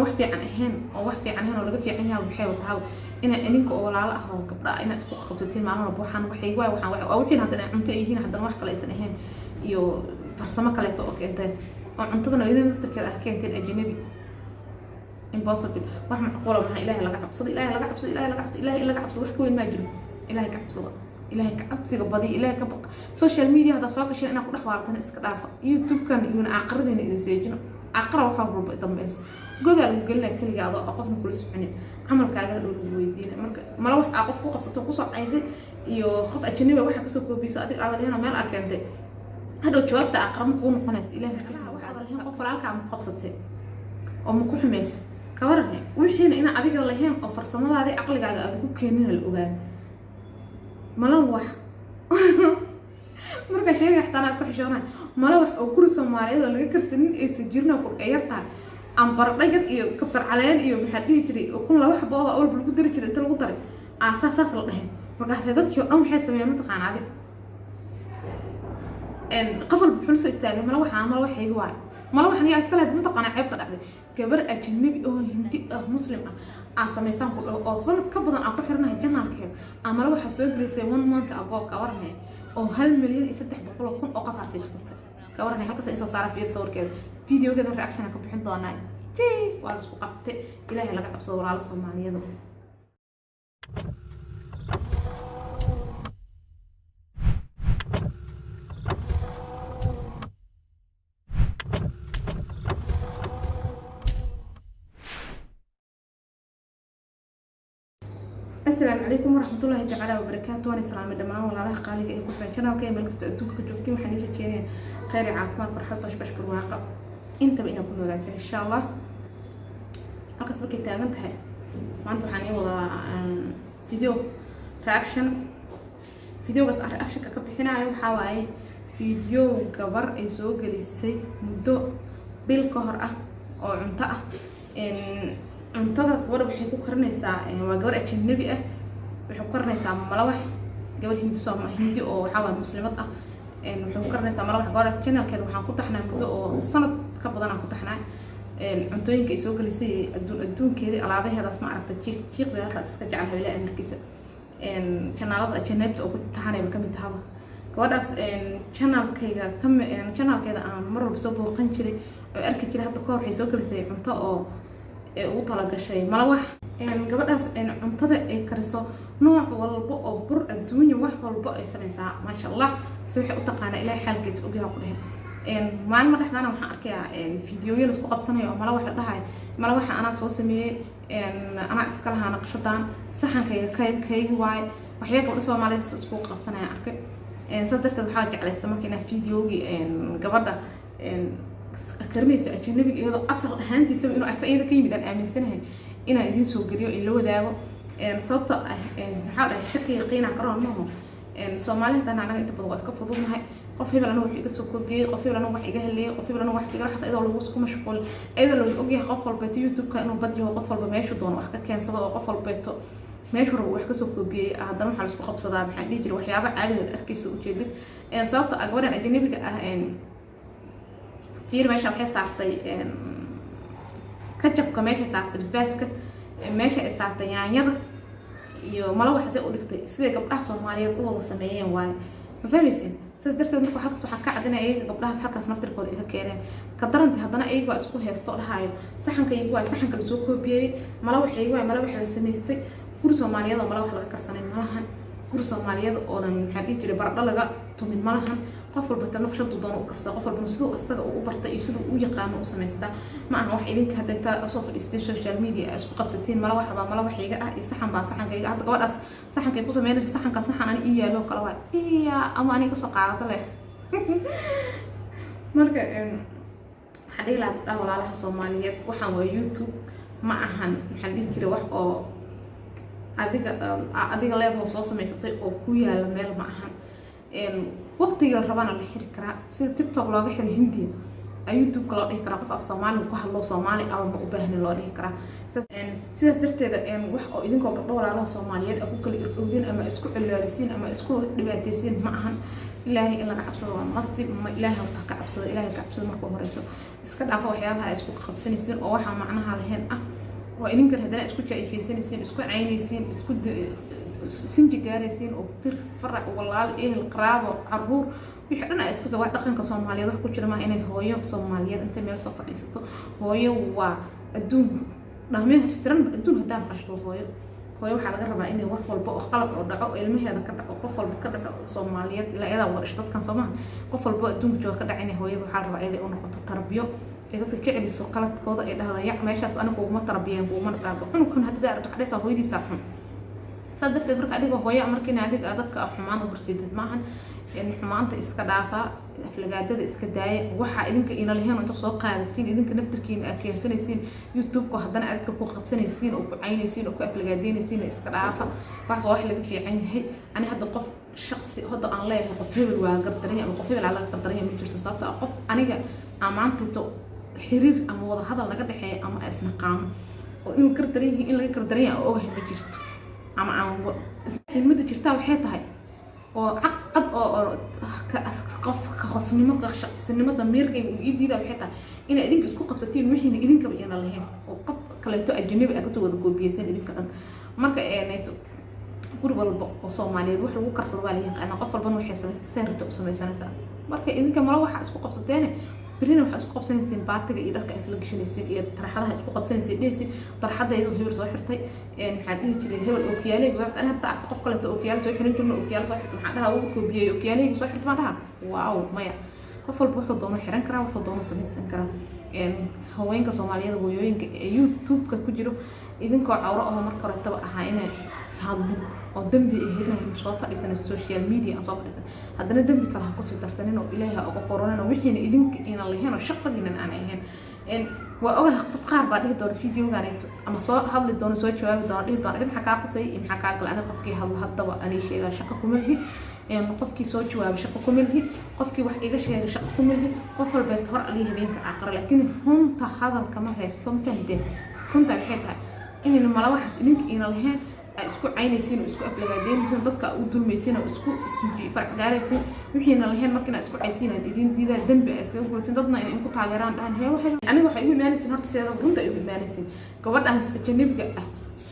wax fiican ahayn oo wax fiican ahayn oo laga fiican yahay waxay wataa ina idinka oo walaalo ah oo gabdha ina isku qabsatiin maalmo waxaan waxay waxaan wixii hadana cunto yihiin hadana wax kale aysan ahayn iyo farsamo kale oo keentay oo cuntadana idin naftirkeeda ah keentay ajnabi impossible wax macquul ah ilaahay laga cabsado ilaahay laga cabsado ilaahay laga cabsado ilaahay laga cabsado wax ka weyn ma jiro ilaahay ka cabsado ilaahay ka cabsiga badi ilaahay ka baq social media hada soo gashay ina ku dhaxwaartan iska dhaafa youtube kan iyo aqradina idin seejino aqra waxa walba dambayso godaal u galna kaliya adoo qofna kula soconin amalkaaga lagu weydiina marka mala wax qof ku qabsato ku soo caysay iyo qof ajnabi waxa ka soo koobiyay adig aad leena meel aad keentay hada jawaabta aqram ku noqonaysa ilaahay hortiisa waxa aad leeyahay qof walaalka ma qabsatay oo ma ku xumaysa kawarne wixiina ina adiga lahayn oo farsamadaada aqligaaga aad ku keenin la ogaa mala wax marka sheegay xataa isku xishoonaa mala wax oo kuri Soomaaliyeed oo laga karsanin ay sajirna ku ayartaa aan baradhayad iyo kabsar caleen iyo maxaa dhihi jiray oo kun laba xabo oo awal lagu diri jiray inta lagu daray aasaas la dhahay markaas dadkii oo dhan waxay sameeyeen mataqaanaade qafal buxul soo istaagay mala waxay waay mala waxan yaa iska lahayd mataqaana ceebta dhacday gabar ajnabi oo hindi ah muslim ah sameeysan ku oo sanad ka badan aan ku xirnahay janaalkeed ama waxa soo galisay 1 month ago ka warnay oo 1 milyan iyo 300 kun oo qof ah fiirsatay ka warnay halkaas ay soo saara fiir sawirkeeda videoga reaction ka bixin doonaa waa isku qabtay ilaahay laga cabsado walaalo Soomaaliyeed السلام عليكم ورحمة الله تعالى وبركاته وأنا سلام الدماء ولا له قالي إيه كل شيء أنا كيما لقيت أدوك كجوتي وحنيش تشيني خير عافمة فرحة بشكر واقع أنت بينا كل ولكن إن شاء الله أقص بك تاجنت هاي ما أنتوا حني ولا فيديو رياكشن فيديو بس رياكشن كقبل هنا وحواي فيديو كبر إزوج للسي مدو بالقهر أو عنتأ إن cuntadaas gabadha waxay ku karinaysaa waa gabar ajnabi ah waxay ku karinaysaa malawax gabar hindi oo waxa waa muslimad ah waxay ku karinaysaa malawax gabadhaas channelkeeda waxaan ku taxnaa muddo oo sanad ka badan aan ku taxnaa cuntooyinka ay soo galisay adduunkeedii alaabaheedaas ma aragtay jiiqdeeda iska jecel habla amarkiisa channelada ajnabta oo ku taxanayba kamid tahaba gabadhaas channelkeeda aan mar walba soo booqan jiray oo arki jiray hadda ka hor waxay soo galisay cunto oo ugu tala gashay malawax gabadhaas cuntada ay kariso nooc walba oo bur adduunyo wax walba ay samaysaa ma sha Allah si waxay u taqaana ilaahay xalkiisa ogaha ku dhahay maalmo dhaxdana waxaan arkayaa fiidiyoyin isku qabsanayo oo malawax la dhahay malawaxa ana soo sameeyay ana iska lahaa naqshadan saxankayga kayga waay waxyaga gabadha Soomaaliyeed isku qabsanaya arkay saas darteed waxaa jeclaystay markii fiidiyowgii gabadha karnayso ajnabi iyadoo asal ahaantiisa inuu asayda ka yimid aan aaminsanahay inaan idin soo galiyo in la wadaago sababta waxa la shaqo yaqiina qaran maaho Soomaaliyeed anaga inta badan waa iska fududnahay qof hebel anagu wixii ka soo koobiyay qof hebel anagu wax iga helay qof hebel anagu wax sigar xas iyadoo lagu isku mashquul iyadoo lagu ogyahay qof walba YouTube ka inuu badiyo qof walba meeshu doono wax ka keensado oo qof walba meeshu rabo wax ka soo koobiyay haddana waxa la isku qabsadaa maxaa dhigi jiray waxyaabo caadi ah arkayso ujeedad sababta gabadhan ajnabiga ah fiir meesha waxay saartay kajabka meesha saartay basbaaska meesha ay saartay yaanyada iyo malawax ay u dhigtay sida gabdhaha Soomaaliyeed u wada sameeyeen waay ma fahmaysin sidaas darteed markuu halkaas waxa ka cadinaya gabdhahaas halkaas naftirkooda ay ka keeneen ka daranta haddana ayagu waa isku heesto dhahayo saxankaygu waa saxanka la soo koobiyay malawaxaygu waa malawax la sameystay guri Soomaaliyeed oo malawax laga karsanay malahan guri Soomaaliyeed oo dhan maxaa dhihi jiray baradho laga tumin malahan qof walba tan naqshadu doon u karsaa qof walba sidoo asaga u bartay iyo sidoo u yaqaan u sameystaa ma aha wax idinka hadda inta soo fadhiistay social media isku qabsateen malawax baa malawaxiga ah iyo saxan baa saxankayga hadda gabadhaas saxankay ku sameynayso saxanka saxan aan ii yaalo kala waa ama aniga ka soo qaadata leh marka hadii la dhaho walaalaha Soomaaliyeed waxaan waa YouTube ma ahan maxaa dhihi jiray wax oo adiga leedahay soo sameysatay oo ku yaala meel ma ahan waqtiga rabana la xiri karaa sida TikTok looga xiri Hindi YouTube loo dhihi karaa qof af Soomaali ku hadlo Soomaali ama ma u baahan loo dhihi karaa sidaas darteed wax oo idinkoo gabdho walaalaha Soomaaliyeed ku kala irdhoodin ama isku cilaarisiin ama isku dhibaataysiin ma ahan ilaahay in laga cabsado waa masti. ma ilaahay horta ka cabsado, ilaahay ka cabsado marka horeyso. iska dhaafa waxyaabaha isku qabsanaysiin oo waxa macnaha lahayn ah oo idinkan haddana isku jaayfaysanaysiin, isku caynaysiin, isku sinji gaaraysiin oo bir farac walaal ehel qaraabo caruur wixii dhan ay isku soo dhaqanka Soomaaliyeed wax ku jira ma inay hooyo Soomaaliyeed inta meel soo fadhiisato. hooyo waa adduun dhahmeen tiran adduun haddaan qashto hooyo waxaa laga rabaa inay wax walba oo qalad oo dhaco ilmaheeda ka dhaco qof walba ka dhaco Soomaaliyeed ilaa iyada warish dadkan Soomaali qof walba adduunka jooga ka dhacay hooyada waxaa la rabaa inay u noqoto tarbiyo ee dadka ka celiso qaladkooda ay dhahdaan yac meeshaas anigu uma tarbiyeen kuma dhaabo xunkan hadda aragto xadaysa hooyadiisa xun sadarteed marka adiga hooyo markii adiga dadka xumaan u horseedid maahan in xumaanta iska dhaafa aflagaadada iska daaya waxa idinka ina lahayn inta soo qaadatiin idinka naftirkiina aad keensanaysiin YouTube ko haddana aad ku qabsanaysiin oo ku caynaysiin oo ku aflagaadeynaysiin iska dhaafa wax soo wax laga fiican yahay ani hadda qof shakhsi hadda aan leeyahay qof hebel waa gardaray ama qof hebel la gardaray ma jirto sababta qof aniga amaantato xiriir ama wada hadal laga dhaxeeyo ama isna qaamo oo inuu gardaray in laga gardaray oo ogahay ma jirto ama aan kelmadda jirtaa waxay tahay oo caqad oo qofnimo ka shaqsinimo damiirkayga uu idiida waxay tahay in idinka isku qabsatiin wixiina idinka bayna lahayn oo qof kaleeto ajnabi ah kasoo wada goobiyaysan idinka dhan marka neeto guri walba oo Soomaaliyeed wax lagu karsado waa la yaqaan qof walba waxay samaystay saarto u samaysanaysaa marka idinka mala waxa isku qabsateen برينا وح اسكو قبسنيسين باتيغا iyo dharka isla gashanaysiin iyo tarxadaha isku qabsanaysiin dheesii tarxadaydu hebel soo xirtay maxaa dhihi jiray hebel oo kiyaalay goobta ana hadda qof kale oo kiyaal soo xiran jirno oo kiyaal soo xirtay maxaa dhaha uu koobiyay oo kiyaalay soo xirtay ma dhaha waaw maya qof walba wuxuu doono xiran karaa wuxuu doono samaysan karaa haweenka Soomaaliyeed hooyooyinka YouTube-ka ku jiro idinkoo cawro oo marka hore taba ahaa inay hadin oo dambi inay soo fadhiisan social media soo fadhiisan haddana dambi kala ku soo darsaneen oo ilaahay uga qoraneen oo wixii idinka ina lahayn oo shaqadiina aan ahayn waa oga haqad qaar baa dhihi doona video-gaanayto ama soo hadli doona soo jawaabi doona dhihi doona maxaa ka qosay maxaa ka gal ana qofkii hadaba ani sheega shaqo ku milhi qofkii soo jawaab shaqo ku milhi qofkii wax iga sheegay shaqo ku milhi qof walba hor ali habeenka aqra laakiin runta hadalka ma haysto ma fahdeen runta waxay tahay in mala waxas idinka ina lahayn isku caynaysiin oo isku aflagaadeynaysiin dadka u dulmaysiin oo isku sinji farq gaaraysiin wixiina lahayn markina isku caysiin idin diida dambi iska gurtin dadna in ku taageeraan dhahan hee waxa aniga waxa igu imaanaysiin horta seeda runta igu imaanaysiin gabadhan iska janibiga ah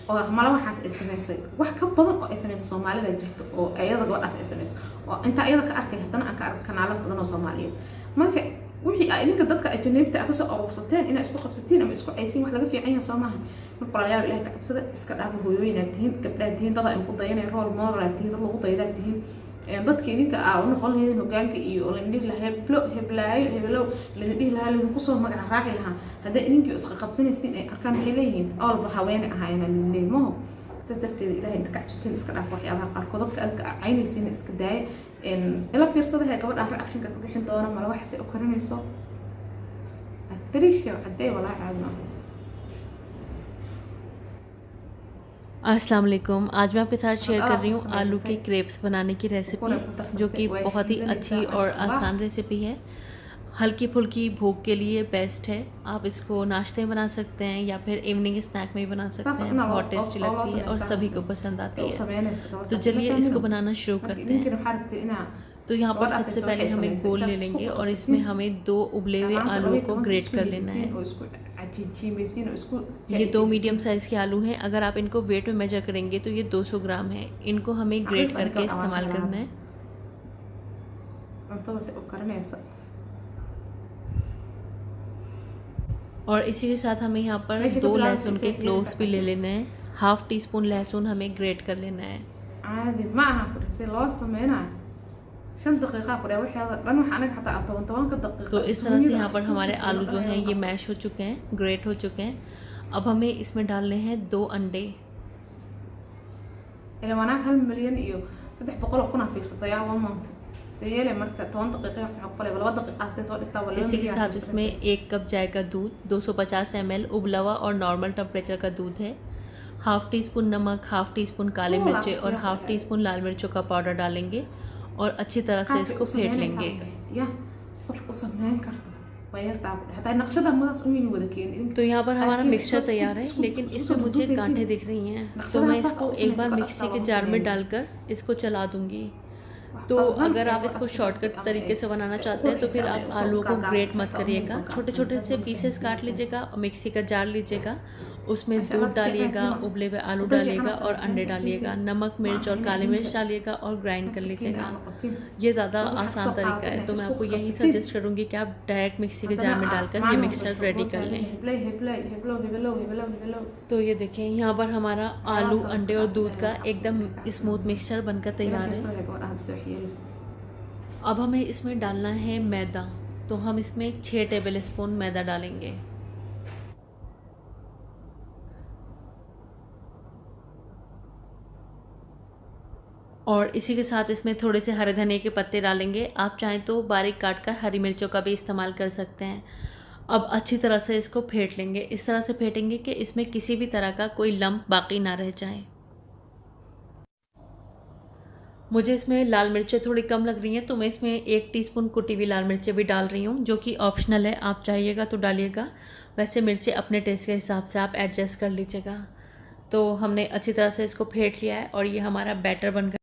oo mala waxaas ay sameysay wax ka badan oo ay sameysay Soomaalida jirto oo ayada gabadhaas ay sameysay oo inta ayada ka arkay haddana aan ka arko kanaalo badan oo Soomaaliyeed marka wixii idinka dadka ajnabiga ah kasoo urursateen in isku qabsatiin ama isku caysiin wax laga fiican yahay Soomaaliya marka la yaab ilaahay ka cabsada iska dhaaf hooyooyinaa tihiin gabdhaha tihiin dad ay ku dayanay role model tihiin dad lagu daydaa tihiin dadka idinka u noqon lahayn hoggaanka iyo la indhihi lahaa heblow la indhihi lahaa la idinku soo magac raaci lahaa hadda idinkii isqa qabsanaysiin ay arkaan waxay leeyihiin awalba haween ahaayna leemo sisterteed ilaahay inta ka cabsateen iska dhaaf waxyaabaha qaarkood dadka aad ka caynaysiin iska daaya ila fiirsada hay gabadha reaction-ka ku bixin doona mala wax ay u korinayso adriisho caday walaa caadna अस्सलाम वालेकुम आज मैं आपके साथ शेयर कर रही हूँ आलू के क्रेप्स बनाने की रेसिपी जो कि बहुत ही अच्छी और आसान रेसिपी है हल्की फुल्की भूख के लिए बेस्ट है आप इसको नाश्ते में बना सकते हैं या फिर इवनिंग स्नैक में भी बना सकते हैं बहुत टेस्टी लगती है और सभी को पसंद आती है तो चलिए इसको बनाना शुरू करते हैं तो यहाँ पर सबसे पहले हम एक बोल ले लेंगे और इसमें हमें 2 उबले हुए आलू को ग्रेट कर लेना है ये 2 मीडियम साइज़ के आलू हैं अगर आप इनको वेट में मेजर करेंगे तो ये 200 ग्राम है इनको हमें ग्रेट करके इस्तेमाल करना है और इसी के साथ हमें यहाँ पर 2 लहसुन के क्लोव्स भी ले लेना है हाफ टी स्पून लहसुन हमें ग्रेट कर लेना है तो इस तरह से यहाँ पर हमारे आलू जो हैं ये मैश हो चुके हैं ग्रेट हो चुके हैं अब हमें इसमें डालने हैं 2 अंडे इसी के साथ इसमें 1 कप चाय का दूध 250 ml उबला हुआ और नॉर्मल टेम्परेचर का दूध है हाफ टी स्पून नमक हाफ टी स्पून काले मिर्चे और हाफ टी स्पून लाल मिर्चों का पाउडर डालेंगे और अच्छी तरह से इसको फेंट लेंगे तो यहाँ पर हमारा मिक्सचर तैयार है लेकिन इसमें मुझे गांठें दिख रही हैं तो मैं इसको एक बार मिक्सी के जार में डालकर इसको चला दूंगी तो अगर आप इसको शॉर्टकट तरीके से बनाना चाहते हैं तो फिर आप आलू को ग्रेट मत करिएगा, छोटे छोटे से पीसेस काट लीजिएगा और मिक्सी का जार लीजिएगा, उसमें दूध डालिएगा, उबले हुए आलू डालिएगा और अंडे डालिएगा, नमक मिर्च और काली मिर्च डालिएगा और ग्राइंड कर लीजिएगा। ये ज़्यादा आसान तरीका है, तो मैं आपको यही सजेस्ट करूँगी कि आप डायरेक्ट मिक्सी के जार में डालकर ये मिक्सचर रेडी कर लें। तो ये देखें यहाँ पर हमारा आलू, अंडे और दूध का एकदम स्मूथ मिक्सचर बनकर तैयार है। अब हमें इसमें डालना है मैदा, तो हम इसमें 6 टेबल स्पून मैदा डालेंगे। और इसी के साथ इसमें थोड़े से हरे धनिया के पत्ते डालेंगे, आप चाहें तो बारीक काट कर हरी मिर्चों का भी इस्तेमाल कर सकते हैं। अब अच्छी तरह से इसको फेंट लेंगे, इस तरह से फेंटेंगे कि इसमें किसी भी तरह का कोई लम्प बाकी ना रह जाए। मुझे इसमें लाल मिर्चें थोड़ी कम लग रही हैं, तो मैं इसमें 1 टीस्पून कुटी हुई लाल मिर्चें भी डाल रही हूँ, जो कि ऑप्शनल है, आप चाहिएगा तो डालिएगा, वैसे मिर्चें अपने टेस्ट के हिसाब से आप एडजस्ट कर लीजिएगा। तो हमने अच्छी तरह से इसको फेंट लिया है और ये हमारा बैटर बन गया।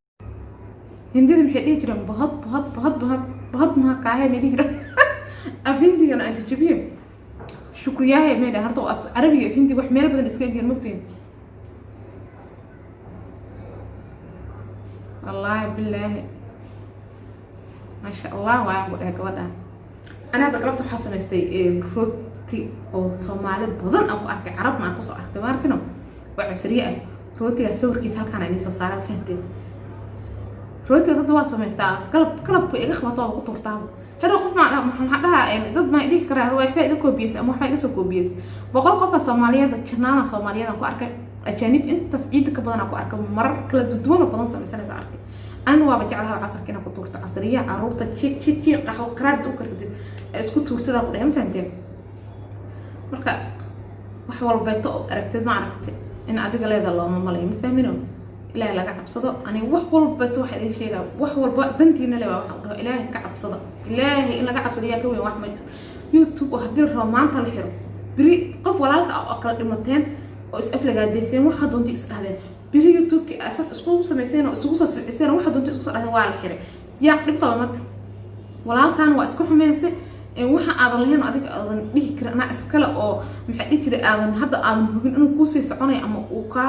हिंदी में हिंदी जरा बहुत बहुत बहुत बहुत बहुत महका है मेरी अब हिंदी का أنت جبيه शुक्रिया है मेरे हर तो عربي Hindi wax meel badan iska geen mugtiin والله بالله ما شاء الله waan ku dhahay gabadha ana hadda galabta waxaa samaystay rooti oo Soomaali badan aan ku arkay carabna aan ku soo arkay markino waa casriye ah rootiga sawirkiisa halkaan ay soo saaran fahanteen rootiga dad waa samaystaa qalabka iga khwato oo ku turtaa هذا قف مع محدها ضد ما يديك كره هو يحتاج كوبيس أما يحتاج يسوي كوبيس بقول قفة صومالية ذكرنا صومالية أكو أركب أجانب أنت سعيدك بدن أكو أركب مرة كلا دون بدن سمسنا أركب أنا وبجعلها العصر كنا كتورت عصرية عروضة شيء قهوة قرار دوكرت اسكت تورت ذا قدام فهمتين مركا وحول بيت أركتد ما عرفت إن عدك لا الله ما ملايين فاهمينه لا لا كعب صدق أنا وحول بتوح هذه الشيء لا وحول بنتي إن لا وحول إلهي كعب صدق إلهي إن كعب صدق يا كوي واحد يوتيوب وهدير الرومان تلحير بري قف ولا لك أو أقرأ كلمتين واسقف لك قديسين واحد وانتي اسألين بري يوتيوب كأساس أسبوع سمسين وأسبوع سنة واحد وانتي أسبوع هذا واحد الحير يا قريب طبعا ولا كان واسكحهم ميسي waxa aadan lahayn adiga aadan dhihi karin ana iskala oo maxay dhigi jiray aadan hadda aadan hubin inuu ku sii soconay ama uu ka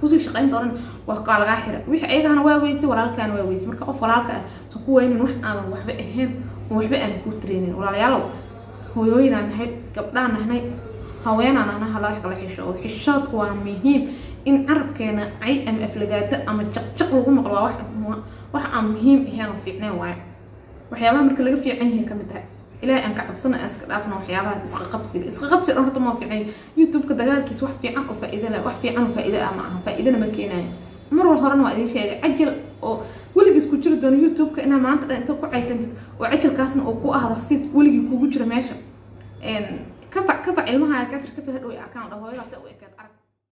ku sii shaqeyn doonan wax ka laga xiro wixii ayagana waa weysay walaalkaan waa weysay marka qof walaalka ah ha ku weynin wax aadan waxba ahayn oo waxba aan ku treenin walaalayaal hooyooyinaan nahay gabdhaan nahay haweenaan nahay hala wax kala xishoodku waa muhiim in carabkeena ay ama aflagaada ama jaqjaq lagu maqlo wax aan muhiim ahayn oo fiicnaan waayo waxyaabaha marka laga fiican yahay kamid tahay إلهي أنك عبصنا أسك دافنا وحيابها إسقى قبسي رحت ما في عين يوتيوب كدجال كيس واحد في عن وفائدة لا واحد في عن وفائدة معها فائدة ما كيناه مرة الهرن وأدي شيء عجل أو ولقي سكوتشر دون يوتيوب كأنها ما أنت تقع عيتنت وعجل كاسن أو قوة هذا رصيد ولقي كوجر ماشى إن كفع علمها كفر هو أكان هو يراسي أو